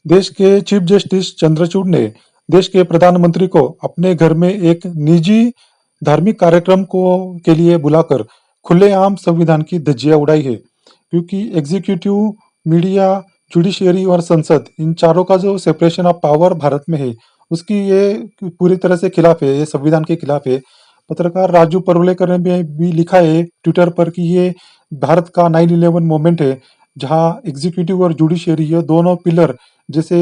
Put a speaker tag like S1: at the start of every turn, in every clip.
S1: देश के chief justice Chandrachud ने देश के प्रधानमंत्री को अपने घर में एक निजी धार्मिक कार्यक्रम को के लिए बुलाकर खुलेआम संविधान की धज्जियां उड़ाई है, क्योंकि एग्जीक्यूटिव, मीडिया, जुडिशियरी और संसद, इन चारों का जो सेपरेशन ऑफ पावर भारत में है, उसकी ये पूरी तरह से खिलाफ है, ये संविधान के खिलाफ है। पत्रकार राजू परुलेकर ने भी लिखा है ट्विटर पर कि ये भारत का 9/11 मोमेंट है, जहां एग्जीक्यूटिव और जुडिशियरी ये दोनों पिलर जैसे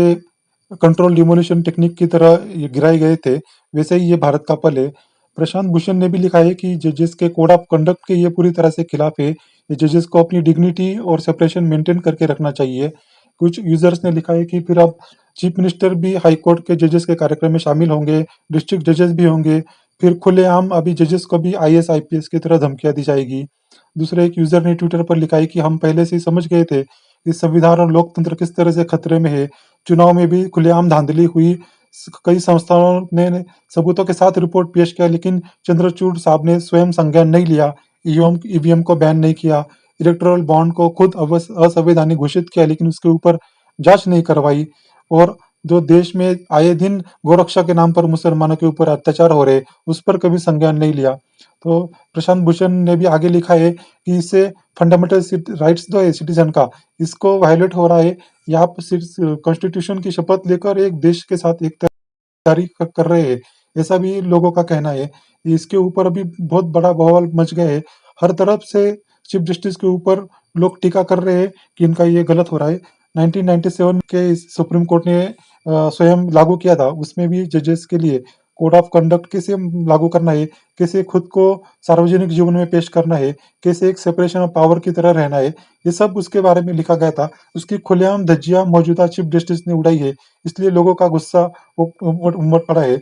S1: कंट्रोल डिमोलिशन टेक्निक की तरह ये गिराए गए थे, वैसे ही ये भारत का पल है। प्रशांत भूषण ने भी लिखा है कि जजेस के कोड ऑफ कंडक्ट के ये पूरी तरह से खिलाफ है। ये जजेस को अपनी डिग्निटी और सेपरेशन मेंटेन करके रखना चाहिए। कुछ यूजर्स ने लिखा है कि फिर अब चीफ मिनिस्टर भी हाई कोर्ट के जजेस के कार्यक्रम में शामिल होंगे, डिस्ट्रिक्ट जजेस भी होंगे, फिर खुलेआम अभी जजेस को भी आईएएस आईपीएस की तरह धमकियां दी जाएगी। दूसरे एक यूजर ने ट्विटर पर लिखा है कि हम पहले से ही समझ गए थे कि संविधान और लोकतंत्र किस तरह से खतरे में है। चुनाव में भी खुलेआम धांधली हुई। कई संस्थाओं ने सबूतों के साथ रिपोर्ट पेश किया, लेकिन चंद्रचूड़ साहब ने स्वयं संज्ञान नहीं लिया। ईवीएम को बैन नहीं किया, इलेक्टोरल बॉन्ड को खुद असंवैधानिक घोषित किया, लेकिन उसके ऊपर जांच नहीं करवाई। और जो देश में आए दिन गोरक्षा के नाम पर मुसलमानों के ऊपर अत्याचार हो रहे, उस पर कभी संज्ञान नहीं लिया। तो प्रशांत भूषण ने भी आगे लिखा है कि इससे फंडामेंटल राइट्स जो है सिटीजन का, इसको वायलेट हो रहा है। या आप कॉन्स्टिट्यूशन की शपथ लेकर एक देश के साथ एक जारी कर रहे हैं, ऐसा भी लोगों का कहना है। इसके ऊपर अभी बहुत बड़ा बवाल मच गया है। हर तरफ से चीफ जस्टिस के ऊपर लोग टीका कर रहे हैं कि इनका ये गलत हो रहा है। 1997 के सुप्रीम कोर्ट ने स्वयं लागू किया था, उसमें भी जजेस के लिए कोड ऑफ कंडक्ट कैसे लागू करना है, कैसे खुद को सार्वजनिक जीवन में पेश करना है, कैसे एक सेपरेशन ऑफ पावर की तरह रहना है, ये सब उसके बारे में लिखा गया था। उसकी खुलेआम धज्जियां मौजूदा चीफ जस्टिस ने उड़ाई है, इसलिए लोगों का गुस्सा उमड़ पड़ा है।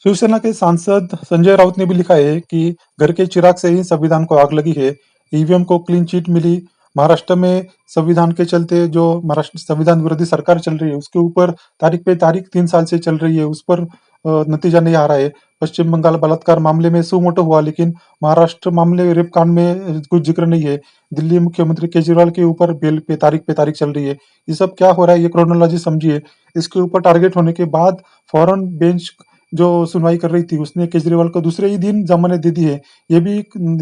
S1: शिवसेना के सांसद संजय राउत ने भी लिखा है कि घर के चिराग से ही संविधान को आग लगी है। ईवीएम को क्लीन चिट मिली। महाराष्ट्र में संविधान के चलते जो महाराष्ट्र संविधान विरोधी सरकार चल रही है, उसके ऊपर तारीख पे तारीख 3 साल से चल रही है, उस पर नतीजा नहीं आ रहा है। पश्चिम बंगाल बलात्कार मामले में सू मोटो हुआ, लेकिन महाराष्ट्र मामले रेप कांड में कुछ जिक्र नहीं है। दिल्ली मुख्यमंत्री केजरीवाल के ऊपर बेल पे तारीख चल रही है। ये सब क्या हो रहा है, ये क्रोनोलॉजी समझिए। इसके ऊपर टारगेट होने के बाद फौरन बेंच जो सुनवाई कर रही थी, उसने केजरीवाल को दूसरे ही दिन जमानत दे दी है। ये भी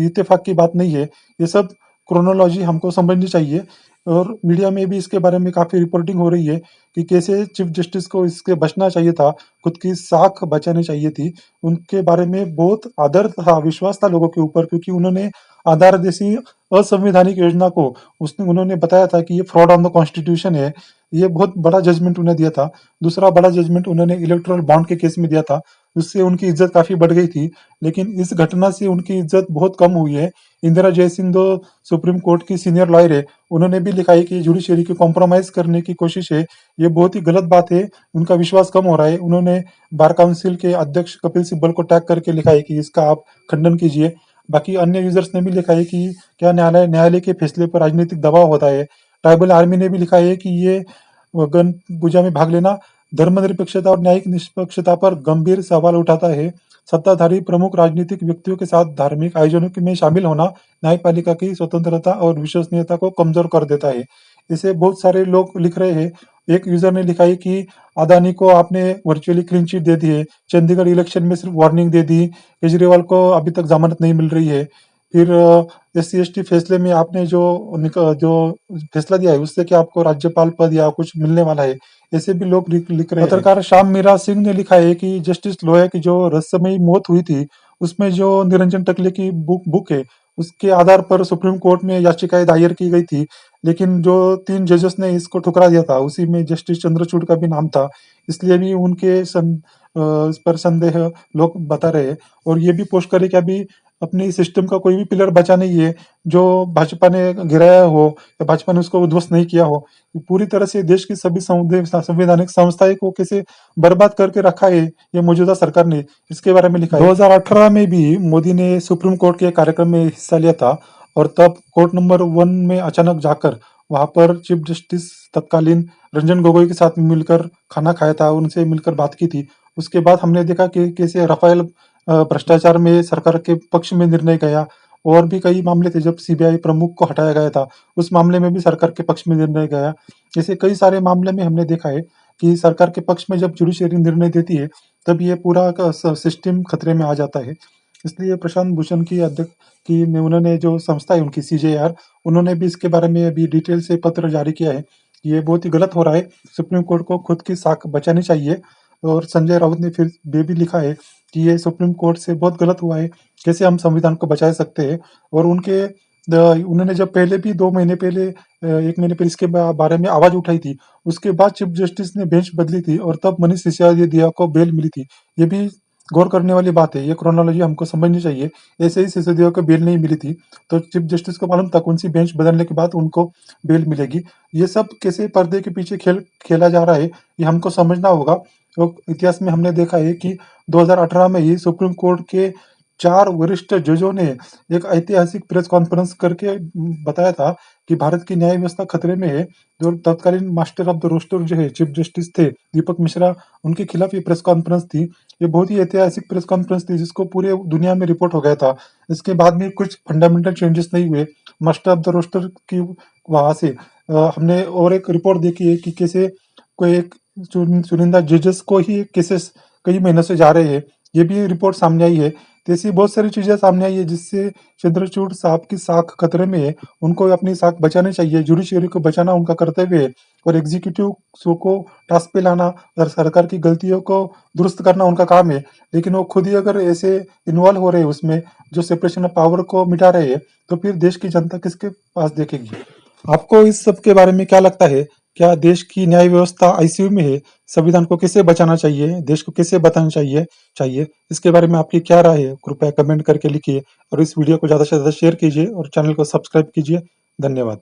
S1: इत्तेफाक की बात नहीं है। ये सब क्रोनोलॉजी हमको समझनी चाहिए। और मीडिया में भी इसके बारे में काफी रिपोर्टिंग हो रही है कि कैसे चीफ जस्टिस को इसके बचना चाहिए था, खुद की साख बचानी चाहिए थी। उनके बारे में बहुत आदर था, विश्वास था लोगों के ऊपर, क्योंकि उन्होंने आधार जैसी असंवैधानिक योजना को उन्होंने बताया था कि ये फ्रॉड ऑन द कॉन्स्टिट्यूशन है। ये बहुत बड़ा जजमेंट उन्हें दिया था। दूसरा बड़ा जजमेंट उन्होंने इलेक्टोरल बॉन्ड के केस में दिया था, उससे उनकी इज्जत काफी बढ़ गई थी। लेकिन इस घटना से उनकी इज्जत बहुत कम हुई है। इंदिरा जयसिंह जो सुप्रीम कोर्ट की सीनियर लॉयर है, उन्होंने भी लिखा है कि जुडिशरी को कॉम्प्रोमाइज करने की कोशिश है, ये बहुत ही गलत बात है। उनका विश्वास कम हो रहा है। उन्होंने बार काउंसिल के अध्यक्ष कपिल सिब्बल को टैग करके लिखा है कि इसका आप खंडन कीजिए। बाकी अन्य यूजर्स ने भी लिखा है कि क्या न्यायालय के फैसले पर राजनीतिक दबाव होता है। ट्राइबल आर्मी ने भी लिखा है कि ये गण पूजा में भाग लेना धर्मनिरपेक्षता और न्यायिक निष्पक्षता पर गंभीर सवाल उठाता है। सत्ताधारी प्रमुख राजनीतिक व्यक्तियों के साथ धार्मिक आयोजनों में शामिल होना न्यायपालिका की स्वतंत्रता और विश्वसनीयता को कमजोर कर देता है। इसे बहुत सारे लोग लिख रहे हैं। एक यूजर ने लिखा है कि अदानी को आपने वर्चुअली क्लीन चिट दे दी है, चंडीगढ़ इलेक्शन में सिर्फ वार्निंग दे दी, केजरीवाल को अभी तक जमानत नहीं मिल रही है। फिर SC/ST फैसले में आपने जो फैसला दिया है, उससे क्या आपको राज्यपाल पद या कुछ मिलने वाला है, ऐसे भी लोग लिख रहे हैं। पत्रकार श्याम मीरा सिंह ने लिखा है कि जस्टिस लोया की जो रहस्यमयी मौत हुई थी, उसमें जो निरंजन टकले की बुक है, उसके आधार पर सुप्रीम कोर्ट में याचिकाएं दायर की गई थी, लेकिन जो 3 जजेस ने इसको ठुकरा दिया था, उसी में जस्टिस चंद्रचूड़ का भी नाम था। इसलिए भी इस पर संदेह लोग बता रहे हैं। और ये भी पोस्ट करे कि अभी अपनी सिस्टम का कोई भी पिलर बचा नहीं है जो भाजपा ने गिराया हो या भाजपा ने उसको उध्वस्त नहीं किया हो। पूरी तरह से देश की सभी संवैधानिक संस्थाएं को कैसे बर्बाद करके रखा है ये मौजूदा सरकार ने, इसके बारे में लिखा है। 2018 में भी मोदी ने सुप्रीम कोर्ट के कार्यक्रम में हिस्सा लिया था, और तब कोर्ट नंबर 1 में अचानक जाकर वहां पर चीफ जस्टिस तत्कालीन रंजन गोगोई के साथ मिलकर खाना खाया था, उनसे मिलकर बात की थी। उसके बाद हमने देखा कि कैसे राफेल भ्रष्टाचार में सरकार के पक्ष में निर्णय गया। और भी कई मामले थे, जब सीबीआई प्रमुख को हटाया गया था, उस मामले में भी सरकार के पक्ष में निर्णय गया। ऐसे कई सारे मामले में हमने देखा है। कि सरकार के पक्ष में जब जुडिशरी निर्णय देती है, तब ये पूरा का सिस्टम खतरे में आ जाता है। इसलिए प्रशांत भूषण की अध्यक्ष की में उन्होंने जो संस्था है उनकी सीजेआर, उन्होंने भी इसके बारे में अभी डिटेल से पत्र जारी किया है कि ये बहुत ही गलत हो रहा है। सुप्रीम कोर्ट को खुद की साख बचानी चाहिए। और संजय राउत ने फिर ये भी लिखा है कि ये सुप्रीम कोर्ट से बहुत गलत हुआ है, कैसे हम संविधान को बचा सकते हैं। और उन्होंने जब पहले भी 2 महीने पहले 1 महीने पहले इसके बारे में आवाज उठाई थी, उसके बाद चीफ जस्टिस ने बेंच बदली थी और तब मनीष सिसोदिया को बेल मिली थी। ये भी गौर करने वाली बात है, ये क्रोनोलॉजी हमको समझनी चाहिए। ऐसे ही सिसोदिया को बेल नहीं मिली थी, तो चीफ जस्टिस को मालूम था कौन सी बेंच बदलने के बाद उनको बेल मिलेगी। ये सब कैसे पर्दे के पीछे खेल खेला जा रहा है, ये हमको समझना होगा। तो इतिहास में हमने देखा है कि 2018 में ही सुप्रीम कोर्ट के 4 वरिष्ठ जजों ने एक ऐतिहासिक प्रेस कॉन्फ्रेंस करके बताया था कि भारत की न्याय व्यवस्था खतरे में है। जो तत्कालीन मास्टर ऑफ द रोस्टर जो है चीफ जस्टिस थे दीपक मिश्रा, उनके खिलाफ ये प्रेस कॉन्फ्रेंस थी। ये बहुत ही ऐतिहासिक प्रेस कॉन्फ्रेंस थी जिसको पूरे दुनिया में रिपोर्ट हो गया था। इसके बाद भी कुछ फंडामेंटल चेंजेस नहीं हुए। मास्टर ऑफ द रोस्टर की वहां से हमने और एक रिपोर्ट देखी है कि कैसे कोई एक चुनिंदा जजेस को ही केसेस कई महीनों से जा रहे हैं। ये भी रिपोर्ट सामने आई है। तो ऐसी बहुत सारी चीजें सामने आई है जिससे चंद्रचूड़ साहब की साख खतरे में है। उनको अपनी साख बचानी चाहिए, जुडिशरी को बचाना उनका कर्तव्य है। और एग्जीक्यूटिव को टास्क पे लाना और सरकार की गलतियों को दुरुस्त करना उनका काम है। लेकिन वो खुद ही अगर ऐसे इन्वॉल्व हो रहे हैं उसमें, जो सेपरेशन ऑफ पावर को मिटा रहे हैं, तो फिर देश की जनता किसके पास देखेगी। आपको इस सब के बारे में क्या लगता है? क्या देश की न्याय व्यवस्था आईसीयू में है? संविधान को कैसे बचाना चाहिए? देश को कैसे बताना चाहिए? इसके बारे में आपकी क्या राय है? कृपया कमेंट करके लिखिए और इस वीडियो को ज़्यादा से ज़्यादा शेयर कीजिए और चैनल को सब्सक्राइब कीजिए। धन्यवाद।